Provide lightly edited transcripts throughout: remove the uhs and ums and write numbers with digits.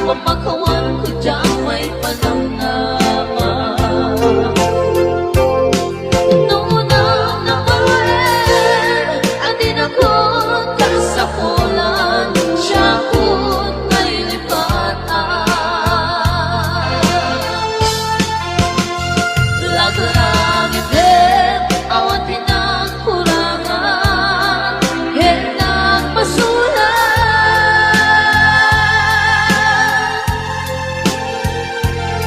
pamakawan ko dyan may panamnaman. Noong unang naman, andin ako kasapulan, siya ko't may lipatan. Lagi-lagi din, awan pinagkurangan, henang masulat.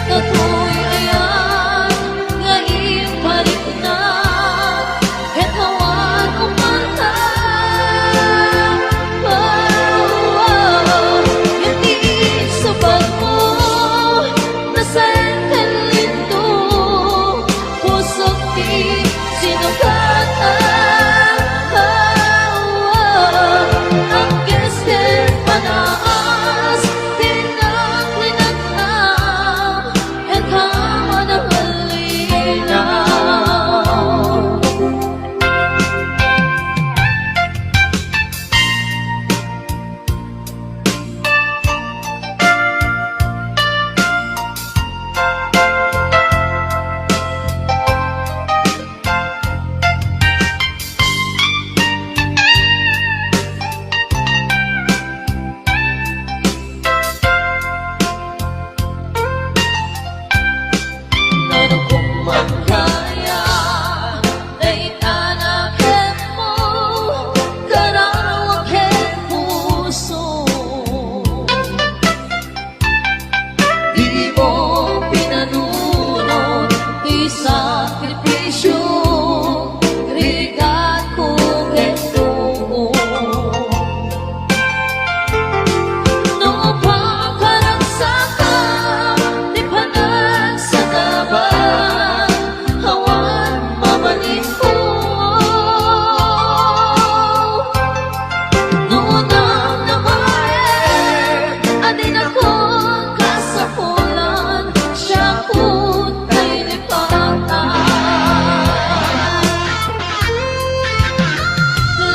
Katoy ayan, ngayon balik na, hetawan umanta. Hindi sabat mo, nasaan ka lindo, pusok di sinukatan. Ang gestin panaas, tinaklinatang, at hama na halinaw. Ano kung magkaya, ay tanakin mo, karawakin puso. Di mo pinanunod, isakripisyo, rigat ko ito. Noong pakaragsakan, di pa nagsanaban, hawan mabalik ko. Noong unang naman, andin ako kasapulan, siya ko't may lipatan.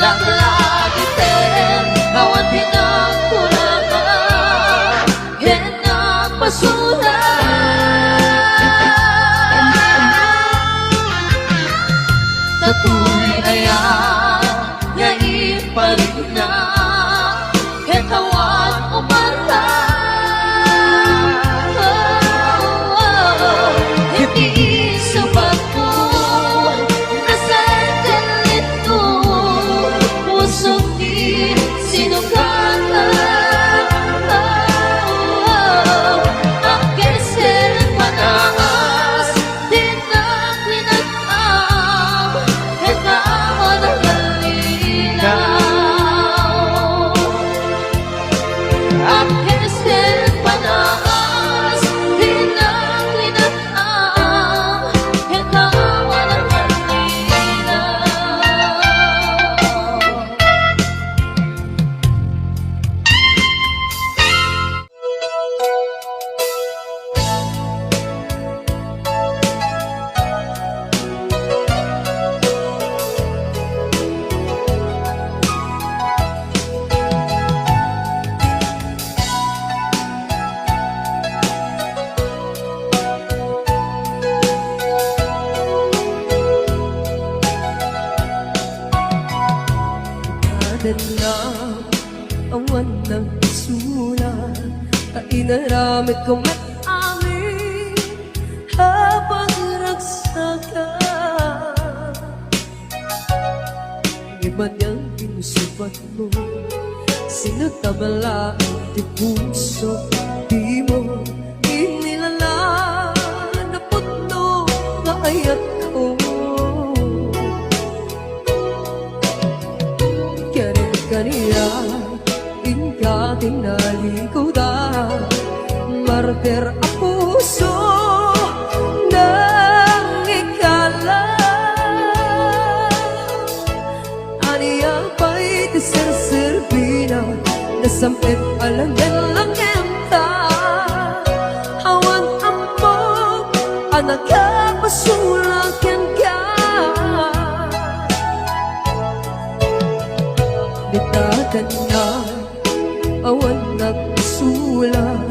Lagi-lagi din, awan pinagkurangan, henang masulat. Tatuloy ayan, ngayon balik na, hetawan umanta. Hindi sabat mo, nasaan ka nito, pusok di sinukatan. Ang gestin panaas, tinaklinatang, hetawa na halinaw. Ang gestin panaas, tinaklinatang, hetawa na halinaw. na awan ng sulat at inaramid ko may amin habang ragsaka. Iba niyang pinusubat mo, sinutabala ang di puso, di mo inilala na putno na ayat ko. Kaniya, ingka tinaligo da, martir ang puso ng ikala. Aniya pa'y tiserserbina, nasampit alangan lang enta. Awan amok, anak ka pasulakan ka. Bitakan na awan nagsulat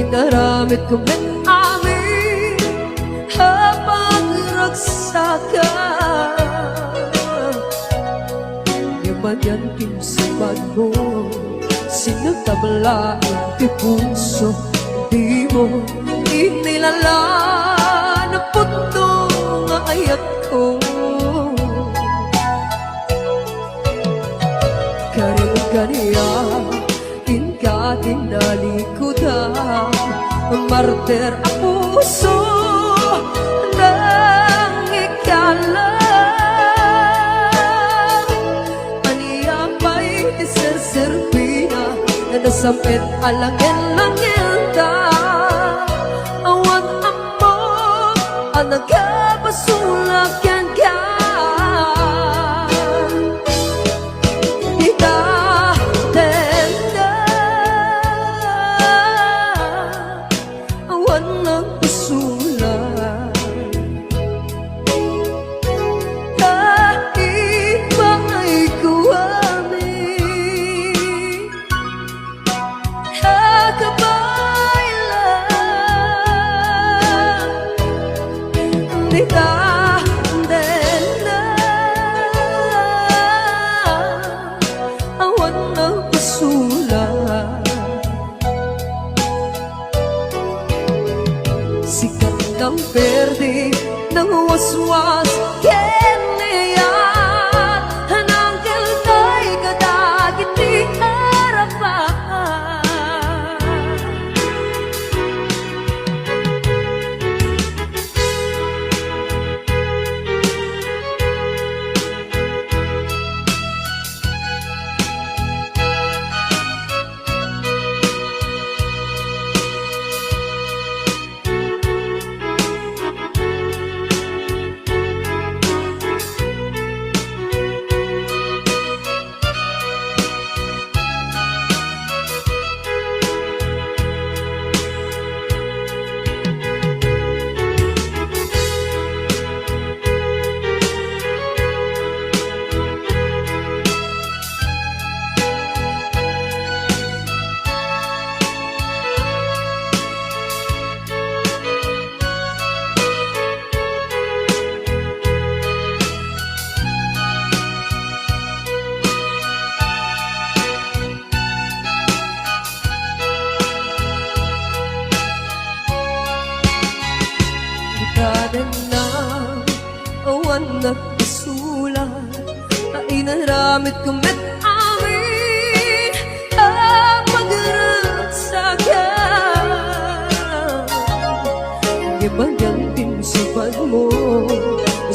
naramit ko met amin habang ragsakan. Yaman kinsaban mo, sinagtablaan ti puso, di mo inilala na puto nga ayat ko. Karing kaniya, inka tinalikudan, martir ang puso ng ikalan. Aniya pa'y iserserpina na nasampit alangin-langin ta. Awan amo ang nagkabasulakan ka. Sikat ng verde ng waswas keneyat, hananggal kay kadagit di harapan. Kanan na awan nagpasulat, ay naramit ko met amin ang magragsakan. Ibagang tinsupan mo,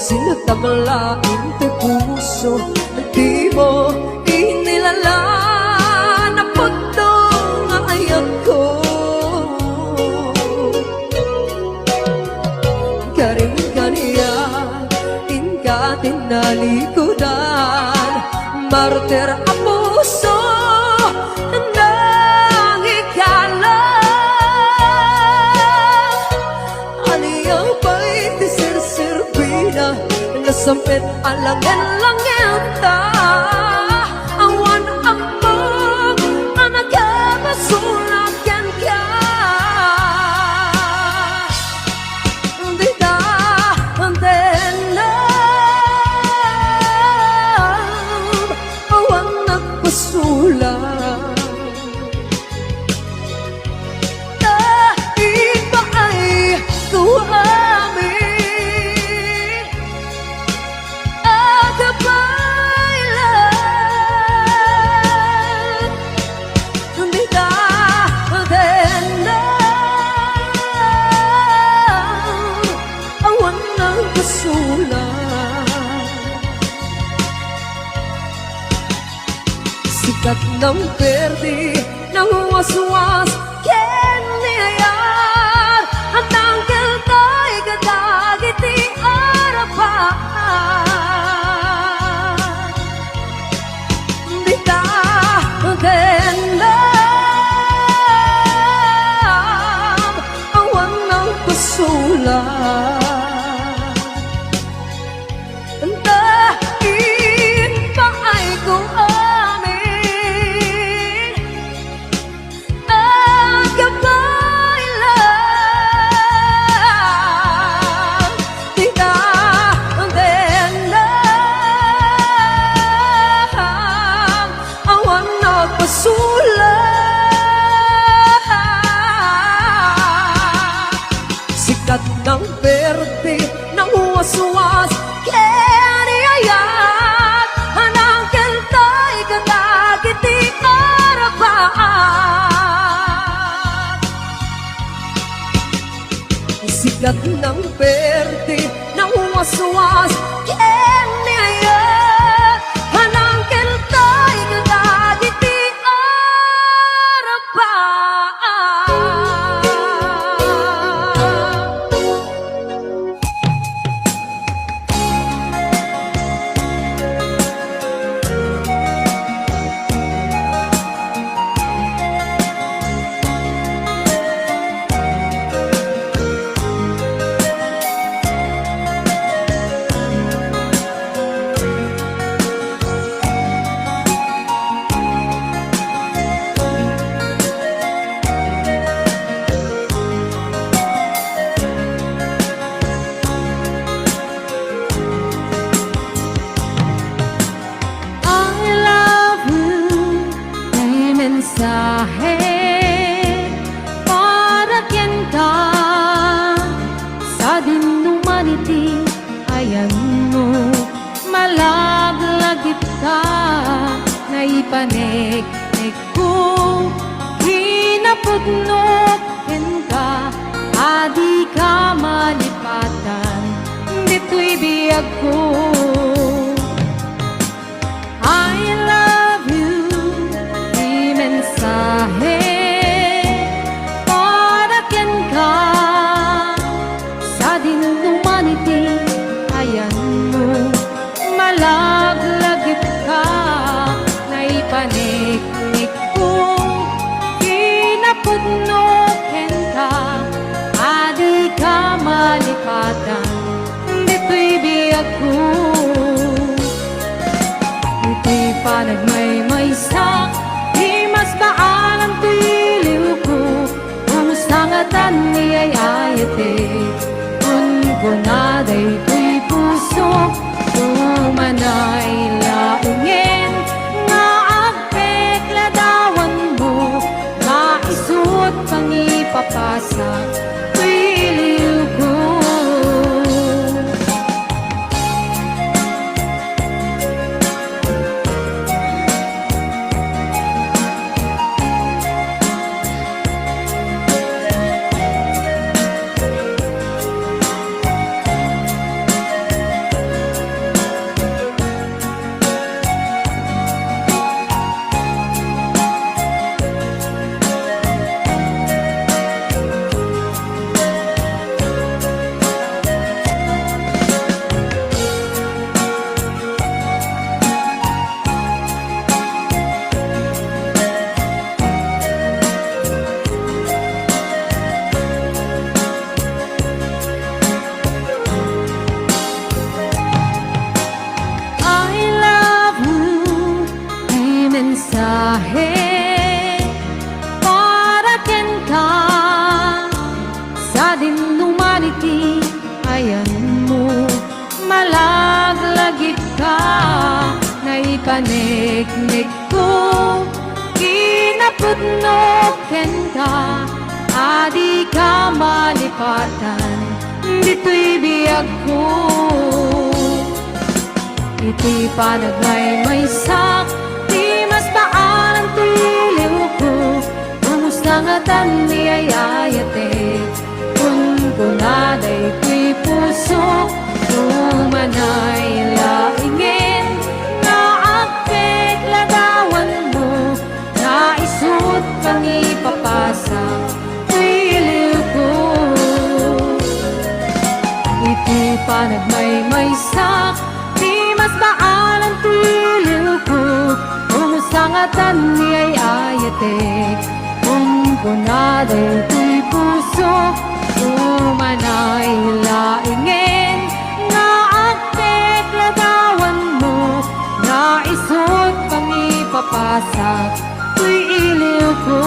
sinatamalain ti puso, di mo inilala na puto nga ayat ko. Karing kaniya, inka tinalikudan, martir ang puso ng ikalan. Aniyaw pa'y tiserserpina, nasampit alangin-langin ta. Awan ang pag ang nagkabasulakan ka. Sikat ng verde ng waswas keneyat, at tanggal kay kadagit di harapan. Di ta denam awan ng pasulat. bigat ng perte na uwas-uwas ken niya hanang keltay kadaditi arapa. Mensahe para kyan ka sa din humanity, ayan mo malaglagip ka na ipanik-nik ko kinapudnok ken ka adi ka malipatan dito'y biyag ko. I love you mensahe para ken ka sa din humanity, ayan mo malaglagip ka na ipanik-nik ko kinapudnok ken ka adi ka malipatan dito'y biyag ko. Ito'y panagmaymaysak mas baalam tuiliw ko kung sangatan niya'y ayate kun kunaday ko'y puso tumanay laungin nga agpekladawan mo maisut pangipapasa tuiliw ko. Mensahe para ken ka sa din humanity, ayan mo malaglagip ka na ipanik-nik ko kinapudnok ken ka adi ka malipatan dito'y biyag ko. Ito'y panagmaymaysak mas baalang tuiliw ko sangatan niya'y ayate kun kunaday ko'y puso tumanay laingin na agpekladawan mo na isut pangipapasa tuiliw ko. Ito'y panagmaymaysak mas baalang tuiliw ko sangatan niya'y ayate kung kunaday ko'y puso tumanay laingin nga agpekladawan mo na isut pangipapasak tuiliw ko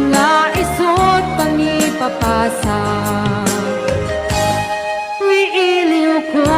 na isut pangipapasak tuiliw ko.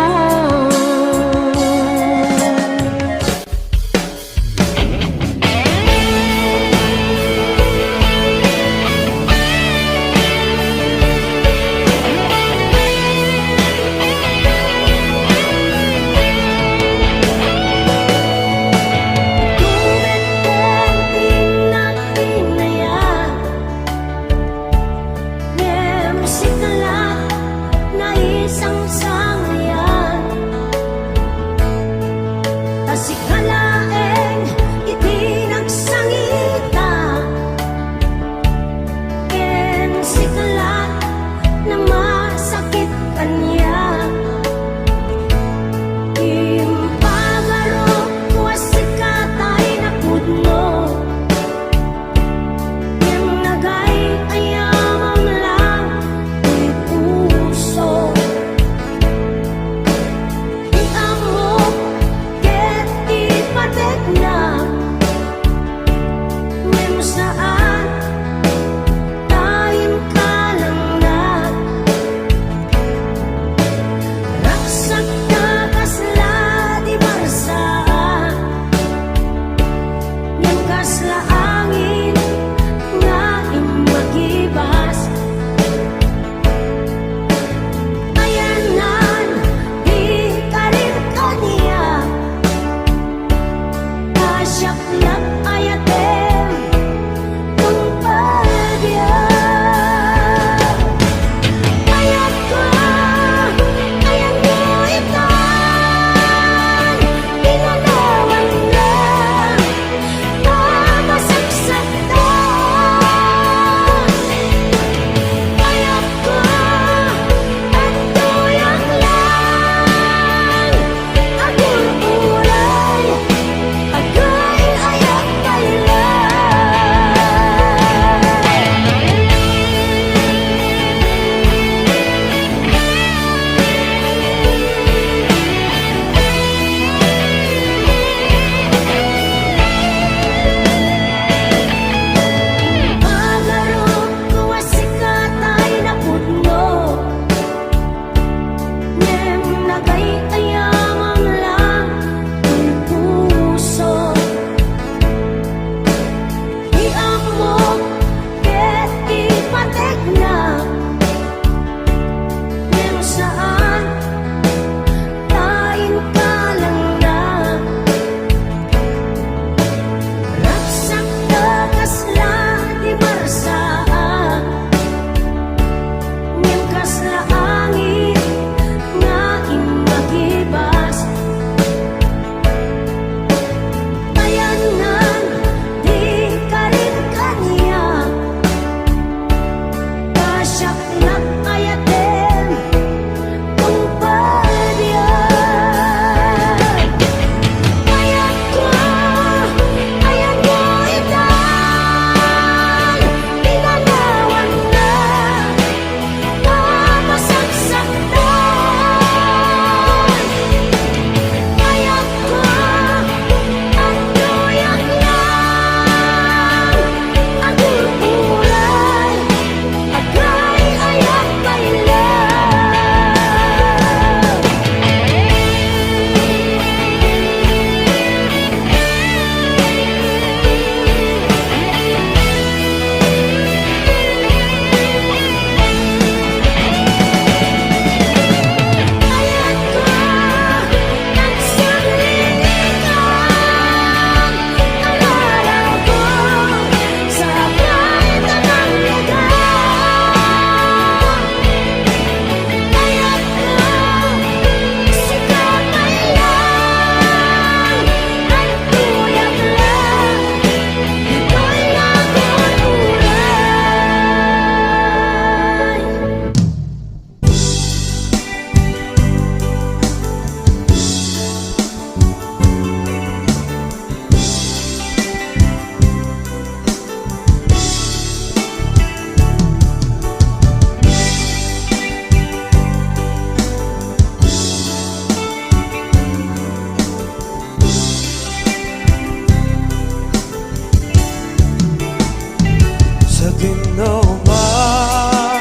naman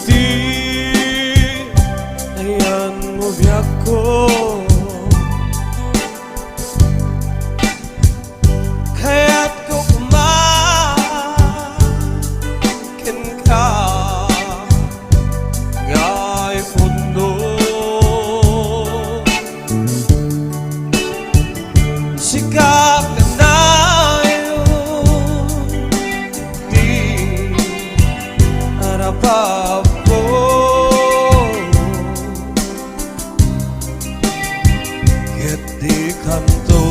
di ayan mo biyak ko kaya't ko kumakin ka nga'y puno sikap ka na yun di harapan ko kaya't di kanto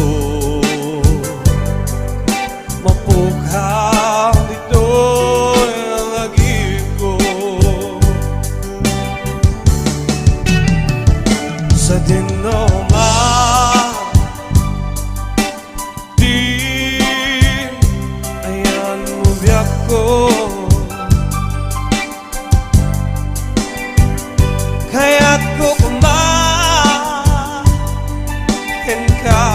mapughaw ito'y ang agib ko sa dinoma di ayan mo biyak ko kaya't ko kumain ka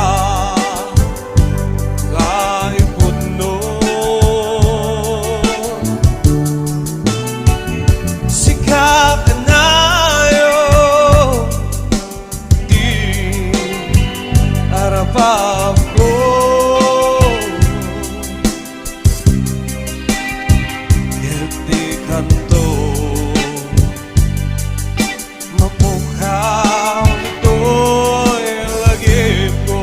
kahit puno sikap ka na yun di harapan ko kahit di kanto mapughaw ito'y lagip ko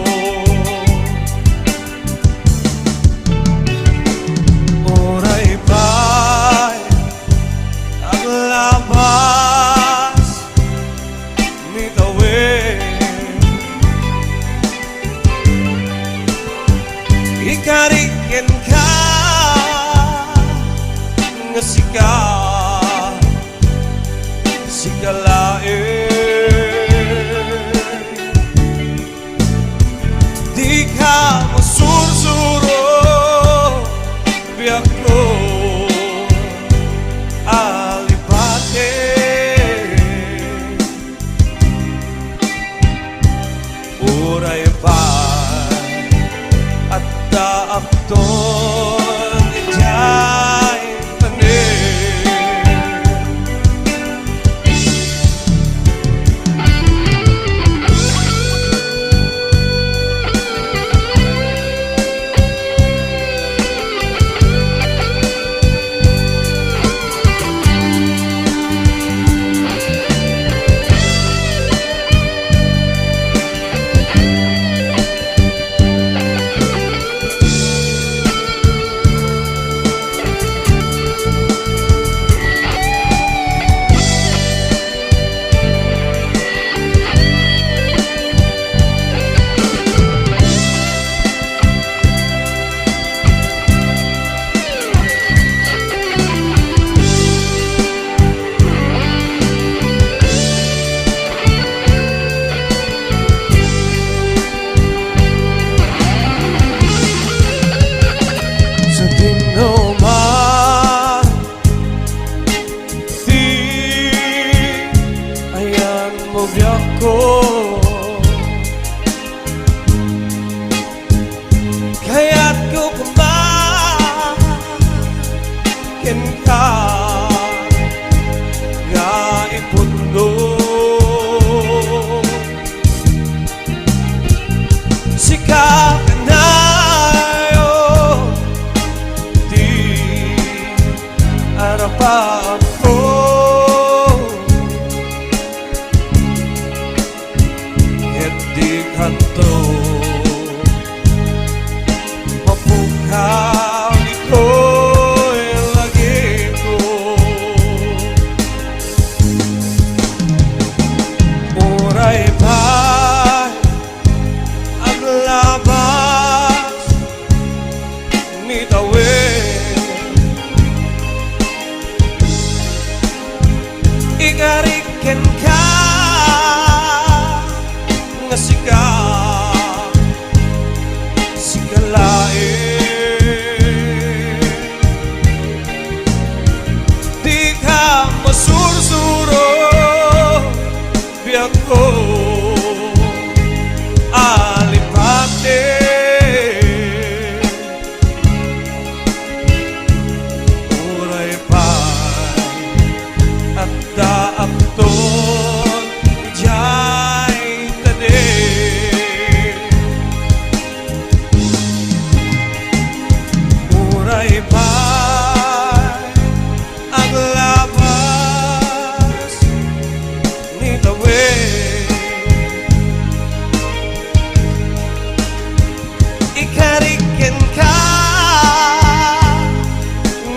oray ba'y ang labas mitawin ikarikin ka nga sikalain di ka masursuro biyak ko alipate uray pa at daakton ijay tanin sa dinoma di ayan mo biyak ko kaya't ko kumakin ka nga'y puno sikap ka na yun di harapan ko kaya't di kanto mapughaw ito'y lagip ko oray ba'y ang labas mitawin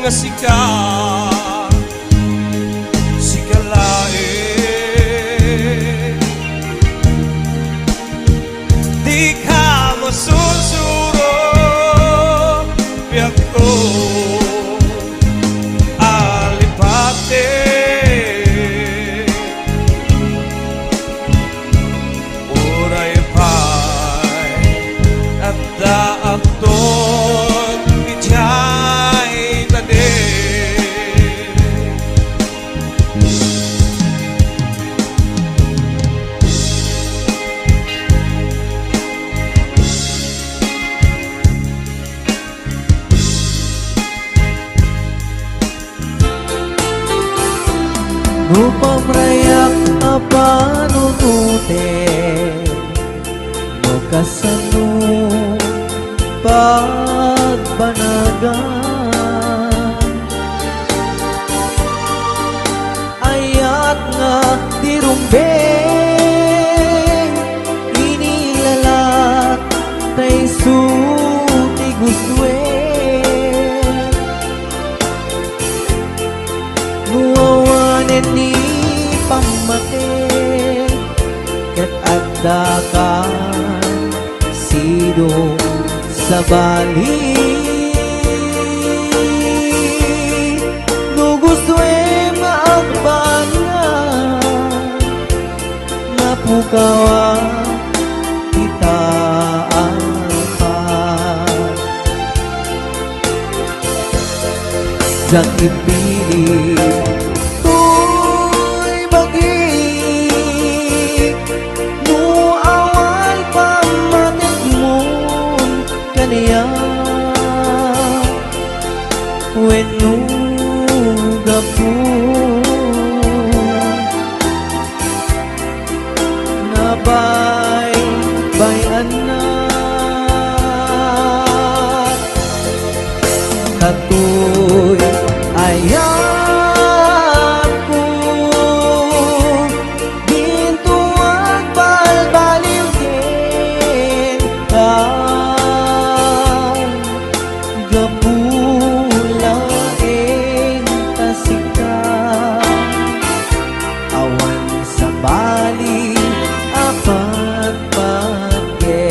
kasika si kalae di ka masusuro biyak ko alipate uray pa'y at daakton ijay tade Upang rayak apanunute no kasano pagbanagan ayat nga tirumbeng inilalat tay suti guswe nuwawanen ni pamate ket adda ka sidong sa bali no gusto maagbana nga pukawa kita alpan jang ipilit when nuga po nabay-bayan na katoy ayan ko gintuang balbaliw din gapulaing kasika awan sa bali apat pagke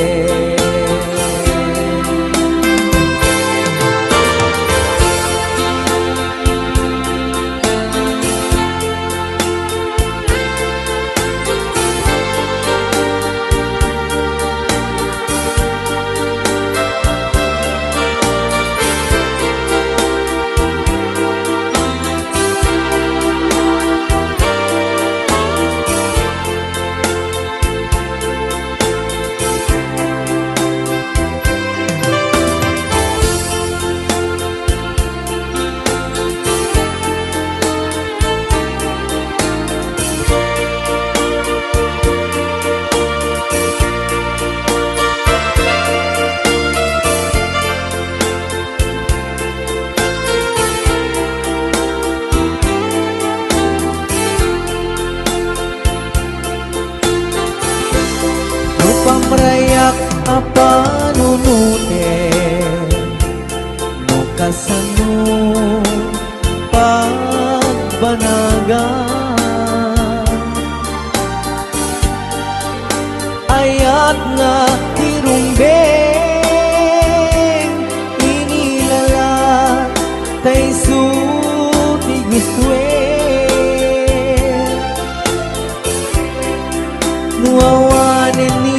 pamrayak apanunute no kasano pagbanagan ayat nga tirumbeng inilalat tay suti gustwe nuwawanen ni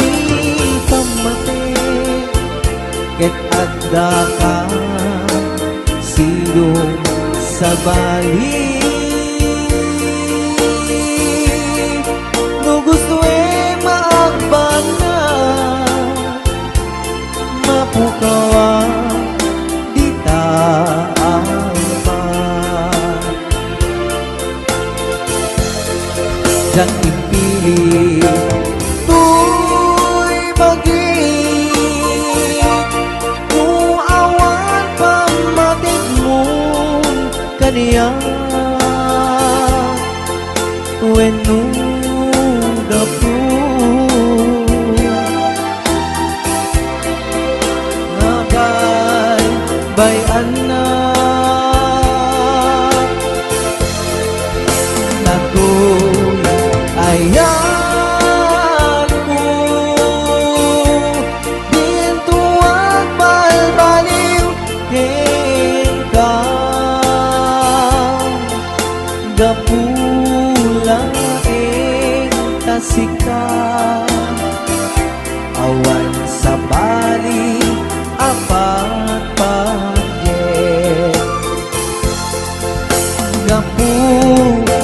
ket adda ka sidong sa bali no gusto maagbana mapukawa dita alpan jang ipili kaniya when nuga po nabay-bayan na gapulaing kasika awan sa bali apat pagye gapula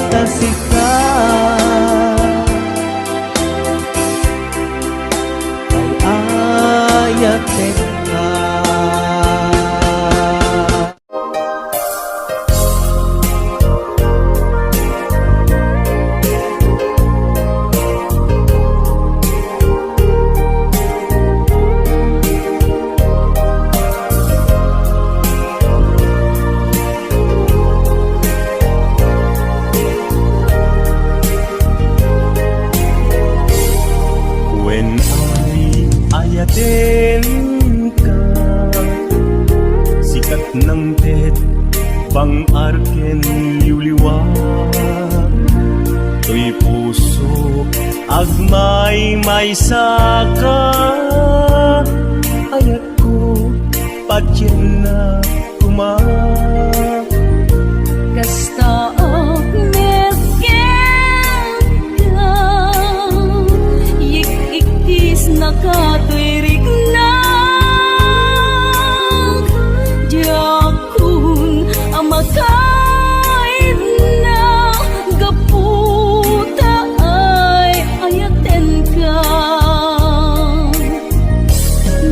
ayatin ka. When ayatin ka, sikat ng tet, pang-arken liwliwag. To'y puso, agmay may saka. Ayat ko, patyan na kumak. Kasta ak merken ka, yik-ikis nakatwirig na. Diakun amakain na, gaputa ay ayaten ka.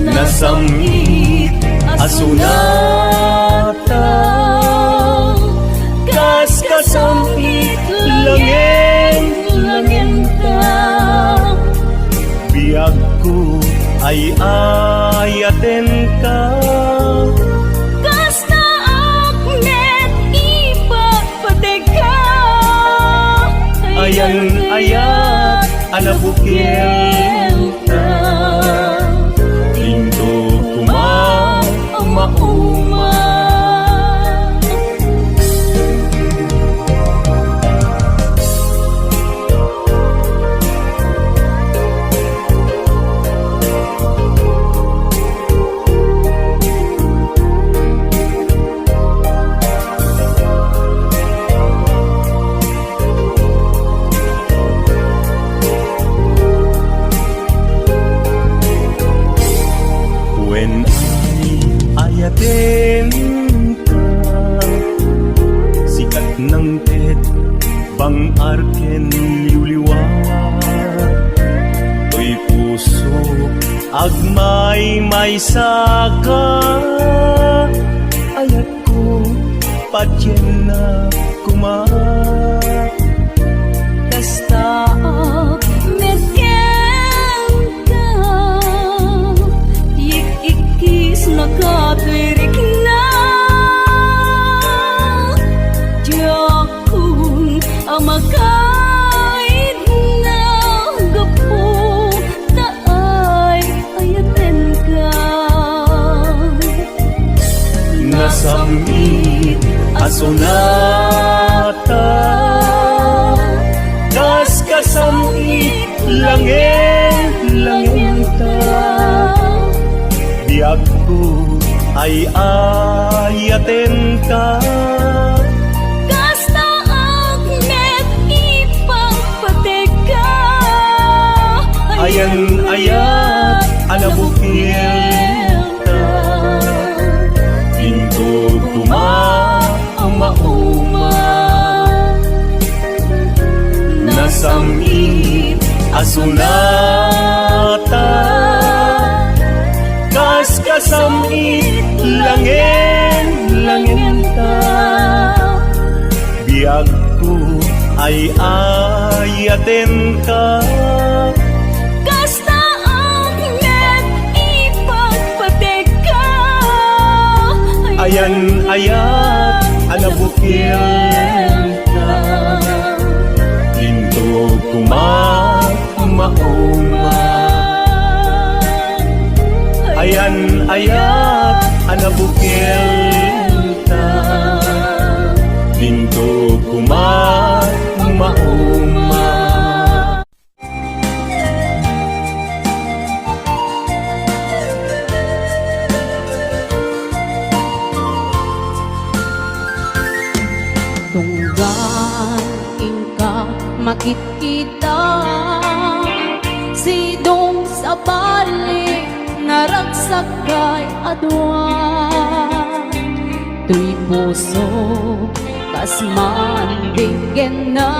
Nasamit asunata, kas kasampit langin ka. Biag ko ay ayaten ka. Kasta akmet ipagpatig ka. Ayan ayat anabukil ka. Indo kuma mauma. When ayatin ka, sikat ng tet, pang-arken liwliwag. To'y puso, agmay may saka. Ayat ko, patyan na kumak. Kasta ak merken ka, yik-ikis nakatwirig na. Diakun amakain na, gaputa ay ayaten ka. Nasamit asunata, kas kasamit langin ka. Biag ko ay ayaten ka. Kasta akmet ipagpatig ka. Ayan ayat anabukil ka. Pinto kuma mauma. Nasamit asunata, kas kasamit langin ka. Biag ko ay ayaten ka. Kasta akmet ipagpatig ka. Ayan ayat anabukil ka. Pinto kuma mauma. Ayan ayat anabukil ka. Pinto kuma mauma. Tunggal makikita sidong sa balik naragsakay adwan tuy puso kas man bigyan na